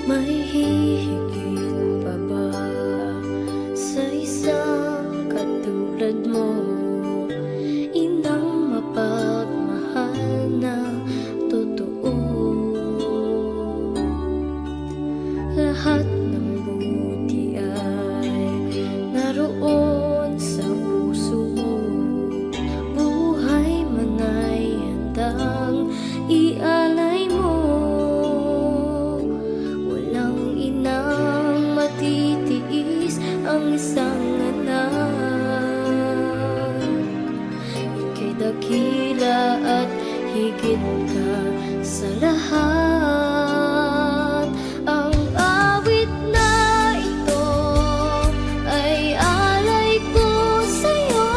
May hihigit pa ba sa isang katulad mo? Inang mapagmahal na totoo. Lahat ng buti ay naroon sa puso mo. Buhay man ay handang ialay mo. Walang inang matitiis ang isang anak. Ika'y dakila at higit ka sa lahat. Ang awit na ito ay alay ko sa'yo.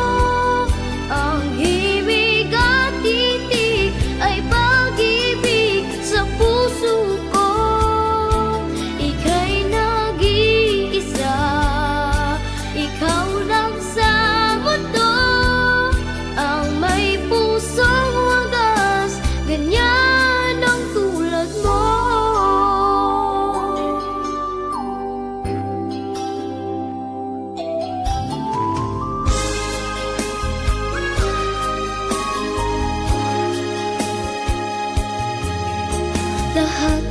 Ang himig at titig ay pag-ibig sa puso ko. Ika'y nag-iisa, ikaw lang sa mundo. Ang may pusong wagas, ganyan ang tulad mo. Lahat